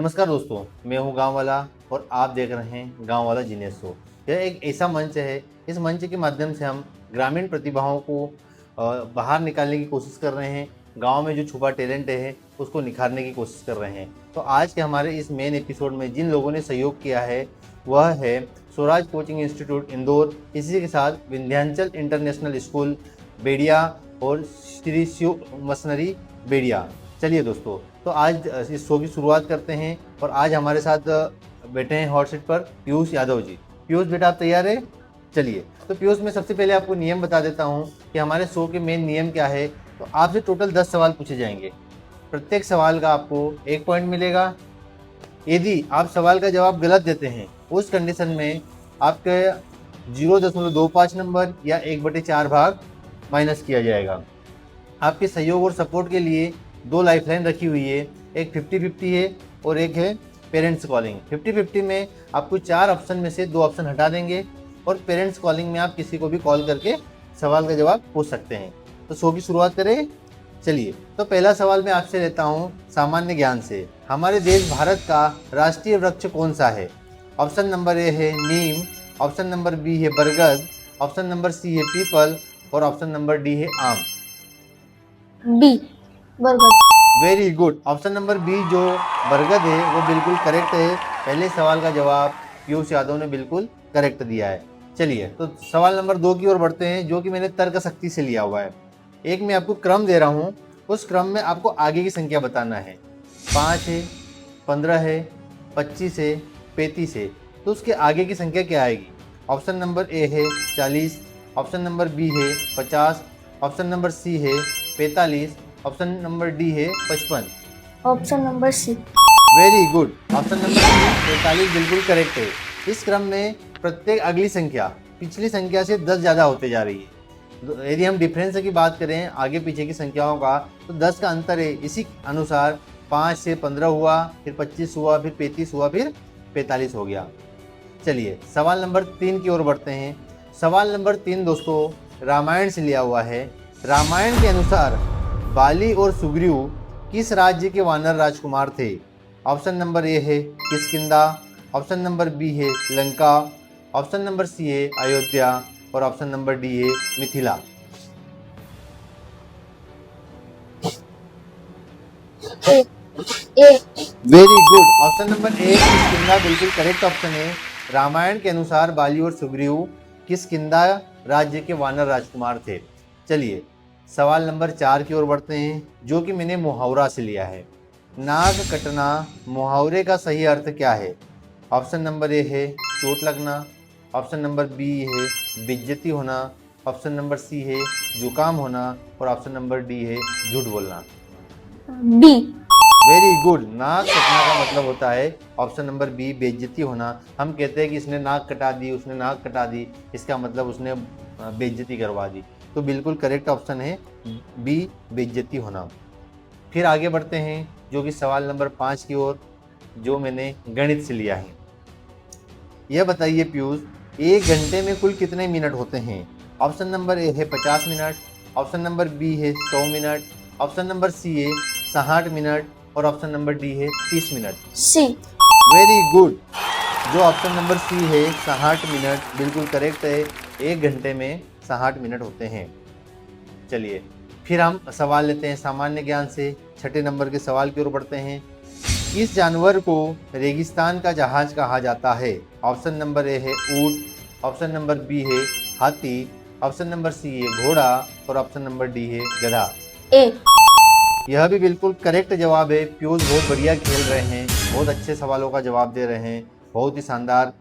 नमस्कार दोस्तों, मैं हूं गांव वाला और आप देख रहे हैं गांव वाला जीनियस शो। यह एक ऐसा मंच है, इस मंच के माध्यम से हम ग्रामीण प्रतिभाओं को बाहर निकालने की कोशिश कर रहे हैं। गांव में जो छुपा टैलेंट है उसको निखारने की कोशिश कर रहे हैं। तो आज के हमारे इस मेन एपिसोड में जिन लोगों ने सहयोग किया है वह है स्वराज कोचिंग इंस्टीट्यूट इंदौर, इसी के साथ विंध्याचल इंटरनेशनल स्कूल बेड़िया और श्री शिव मसनरी बेड़िया। चलिए दोस्तों, तो आज इस शो की शुरुआत करते हैं और आज हमारे साथ बैठे हैं हॉट सीट पर पीयूष यादव जी। पीयूष बेटा, आप तैयार है? चलिए, तो पीयूष मैं सबसे पहले आपको नियम बता देता हूं कि हमारे शो के मेन नियम क्या है। तो आपसे टोटल 10 सवाल पूछे जाएंगे, प्रत्येक सवाल का आपको 1 पॉइंट मिलेगा। यदि आप सवाल का जवाब गलत देते हैं उस कंडीशन में आपके 0.25 नंबर या 1/4 भाग माइनस किया जाएगा। आपके सहयोग और सपोर्ट के लिए 2 लाइफलाइन रखी हुई है, एक 50-50 है और एक है पेरेंट्स कॉलिंग। 50-50 में आपको 4 ऑप्शन में से 2 ऑप्शन हटा देंगे और पेरेंट्स कॉलिंग में आप किसी को भी कॉल करके सवाल का जवाब पूछ सकते हैं। तो शो की शुरुआत करें। चलिए, तो पहला सवाल मैं आपसे लेता हूँ सामान्य ज्ञान से। हमारे देश भारत का राष्ट्रीय वृक्ष कौन सा है? ऑप्शन नंबर ए है नीम, ऑप्शन नंबर बी है बरगद, ऑप्शन नंबर सी है पीपल और ऑप्शन नंबर डी है आम। बी, बरगद। Very good. Option number B जो बरगद है वो बिल्कुल करेक्ट है। पहले सवाल का जवाब पीयूष यादव ने बिल्कुल करेक्ट दिया है। चलिए, तो सवाल नंबर 2 की ओर बढ़ते हैं, जो कि मैंने तर्क शक्ति से लिया हुआ है। एक मैं आपको क्रम दे रहा हूँ, उस क्रम में आपको आगे की संख्या बताना है। 5 है, 15 है, 25 है, 35 है, तो उसके आगे की संख्या क्या आएगी? ऑप्शन नंबर ए है 40, ऑप्शन नंबर बी है 50, ऑप्शन नंबर सी है 45, ऑप्शन नंबर डी है 55। Option number C. Very good. Option number C 45 बिल्कुल करेक्ट है। इस क्रम में प्रत्येक अगली संख्या पिछली संख्या से 10 ज़्यादा होते जा रही है। यदि हम डिफरेंस की बात करें आगे पीछे की संख्याओं का, तो 10 का अंतर है। इसी अनुसार 5 से 15 हुआ, फिर 25 हुआ, फिर 35 हुआ, फिर 45 हो गया। चलिए, सवाल नंबर 3 की ओर बढ़ते हैं। सवाल नंबर 3 दोस्तों रामायण से लिया हुआ है। रामायण के अनुसार बाली और सुग्रीव किस राज्य के वानर राजकुमार थे? ऑप्शन नंबर ए है किष्किंधा, ऑप्शन नंबर बी है लंका, ऑप्शन नंबर सी है अयोध्या और ऑप्शन नंबर डी है Mithila. A. Very good. Option number A Kishkindha बिल्कुल करेक्ट ऑप्शन है। रामायण के अनुसार बाली और सुग्रीव किष्किंधा राज्य के वानर राजकुमार थे। चलिए, सवाल नंबर 4 की ओर बढ़ते हैं, जो कि मैंने मुहावरा से लिया है। नाक कटना मुहावरे का सही अर्थ क्या है? ऑप्शन नंबर ए है चोट लगना, ऑप्शन नंबर बी है बेइज्जती होना, ऑप्शन नंबर सी है जुकाम होना और ऑप्शन नंबर डी है झूठ बोलना। बी। Very good. नाक कटना का मतलब होता है ऑप्शन नंबर बी बेइज्जती होना। हम कहते हैं कि इसने नाक कटा दी, उसने नाक कटा दी, इसका मतलब उसने बेइज्जती करवा दी। तो बिल्कुल करेक्ट ऑप्शन है बी बेइज्जती होना। फिर आगे बढ़ते हैं, जो कि सवाल नंबर 5 की ओर, जो मैंने गणित से लिया है। यह बताइए पीयूष, 1 घंटे में कुल कितने मिनट होते हैं? ऑप्शन नंबर ए है 50 मिनट, ऑप्शन नंबर बी है 100 मिनट, ऑप्शन नंबर सी है 60 मिनट और ऑप्शन नंबर डी है 30 मिनट। सी। Very good. जो ऑप्शन नंबर सी है 60 मिनट बिल्कुल करेक्ट है। 1 घंटे में 60 मिनट होते हैं। चलिए, फिर हम सवाल लेते हैं सामान्य ज्ञान से। 6ठे नंबर के सवाल की ओर बढ़ते हैं। किस जानवर को रेगिस्तान का जहाज कहा जाता है? ऑप्शन नंबर ए है ऊंट, ऑप्शन नंबर बी है हाथी, ऑप्शन नंबर सी है घोड़ा और ऑप्शन नंबर डी है गधा। ए। यह भी बिल्कुल करेक्ट जवाब है। पीयूष बहुत बढ़िया खेल रहे हैं, बहुत अच्छे सवालों का जवाब दे रहे हैं, बहुत ही शानदार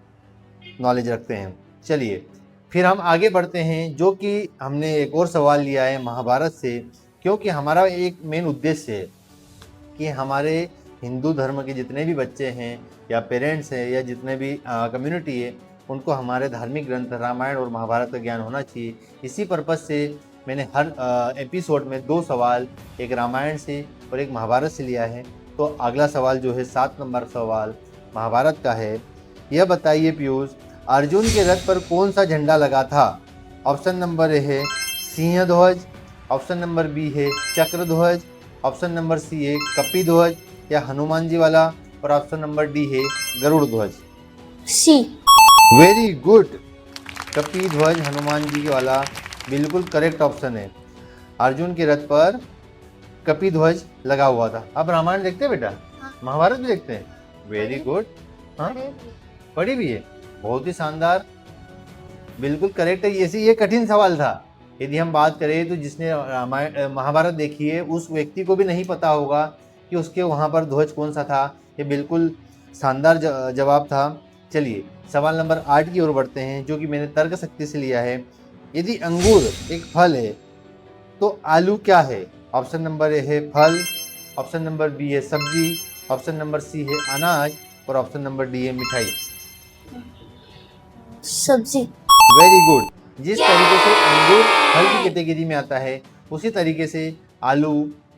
नॉलेज रखते हैं। चलिए, फिर हम आगे बढ़ते हैं, जो कि हमने एक और सवाल लिया है महाभारत से, क्योंकि हमारा एक मेन उद्देश्य है कि हमारे हिंदू धर्म के जितने भी बच्चे हैं या पेरेंट्स हैं या जितने भी कम्युनिटी है, उनको हमारे धार्मिक ग्रंथ रामायण और महाभारत का ज्ञान होना चाहिए। इसी पर्पज़ से मैंने हर एपिसोड में 2 सवाल, एक रामायण से और एक महाभारत से लिया है। तो अगला सवाल जो है 7 नंबर सवाल महाभारत का है। यह बताइए पीयूष, अर्जुन के रथ पर कौन सा झंडा लगा था? ऑप्शन नंबर ए है सिंह ध्वज, ऑप्शन नंबर बी है चक्र ध्वज, ऑप्शन नंबर सी है कपि ध्वज या हनुमान जी वाला और ऑप्शन नंबर डी है गरुड़ ध्वज। सी। Very good. कपी ध्वज हनुमान जी वाला बिल्कुल करेक्ट ऑप्शन है। अर्जुन के रथ पर कपी ध्वज लगा हुआ था। आप रामायण देखते हैं बेटा? हाँ। महाभारत भी देखते हैं? Very good. हाँ, पढ़ी भी है। बहुत ही शानदार, बिल्कुल करेक्ट है। ये कठिन सवाल था। यदि हम बात करें तो जिसने रामायण महाभारत देखी है उस व्यक्ति को भी नहीं पता होगा कि उसके वहाँ पर ध्वज कौन सा था। ये बिल्कुल शानदार जवाब था। चलिए सवाल नंबर 8 की ओर बढ़ते हैं, जो कि मैंने तर्क शक्ति से लिया है। यदि अंगूर एक फल है तो आलू क्या है? ऑप्शन नंबर ए है फल, ऑप्शन नंबर बी है सब्जी, ऑप्शन नंबर सी है अनाज और ऑप्शन नंबर डी है मिठाई। सब्जी। Very good. जिस तरीके से अंगूर फल की कैटेगरी में आता है उसी तरीके से आलू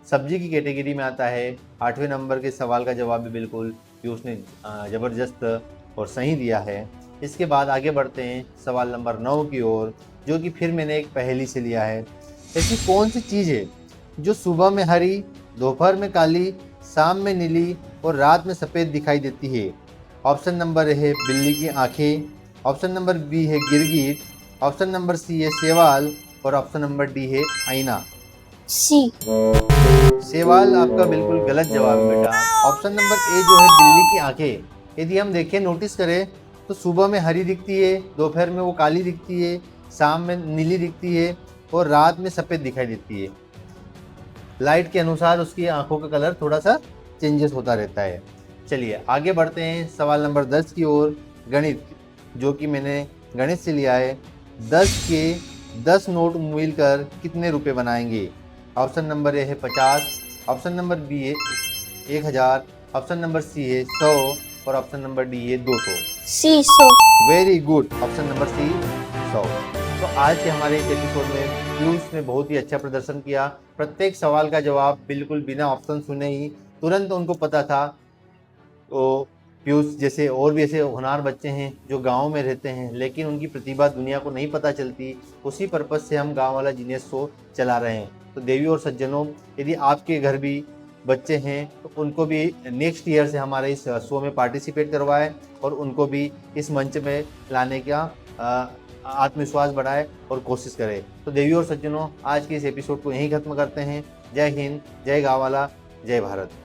सब्जी की कैटेगरी में आता है। 8वें नंबर के सवाल का जवाब भी बिल्कुल पीयूष ने ज़बरदस्त और सही दिया है। इसके बाद आगे बढ़ते हैं सवाल नंबर 9 की ओर, जो कि फिर मैंने एक पहेली से लिया है। ऐसी कौन सी चीज़ है जो सुबह में हरी, दोपहर में काली, शाम में नीली और रात में सफ़ेद दिखाई देती है? ऑप्शन नंबर ए है बिल्ली की आंखें, ऑप्शन नंबर बी है गिरगिट, ऑप्शन नंबर सी है सेवाल और ऑप्शन नंबर डी है आईना। सी। सेवाल आपका बिल्कुल गलत जवाब है बेटा। ऑप्शन नंबर ए जो है बिल्ली की आंखें, यदि हम देखें नोटिस करें तो सुबह में हरी दिखती है, दोपहर में वो काली दिखती है, शाम में नीली दिखती है और रात में सफ़ेद दिखाई देती है। लाइट के अनुसार उसकी आंखों का कलर थोड़ा सा चेंजेस होता रहता है। चलिए आगे बढ़ते हैं सवाल नंबर 10 की ओर, गणित, जो कि मैंने गणित से लिया है। 10 के 10 नोट मिलकर कितने रुपए बनाएंगे? ऑप्शन नंबर ए है 50, ऑप्शन नंबर बी है 1000, ऑप्शन नंबर सी है 100 और ऑप्शन नंबर डी है 200। C 100। Very good, option number C 100। तो आज के हमारे इस एपिसोड में पीयूष ने बहुत ही अच्छा प्रदर्शन किया। प्रत्येक सवाल का जवाब बिल्कुल बिना ऑप्शन सुने ही तुरंत उनको पता था। तो पीयूष जैसे और भी ऐसे होनहार बच्चे हैं जो गाँव में रहते हैं लेकिन उनकी प्रतिभा दुनिया को नहीं पता चलती, उसी पर्पज़ से हम गाँव वाला जीनियस शो चला रहे हैं। तो देवी और सज्जनों, यदि आपके घर भी बच्चे हैं तो उनको भी नेक्स्ट ईयर से हमारे इस शो में पार्टिसिपेट करवाएं और उनको भी इस मंच में लाने का आत्मविश्वास बढ़ाए और कोशिश करें। तो देवी और सज्जनों, आज के इस एपिसोड को यहीं खत्म करते हैं। जय हिंद, जय गाँव वाला, जय भारत।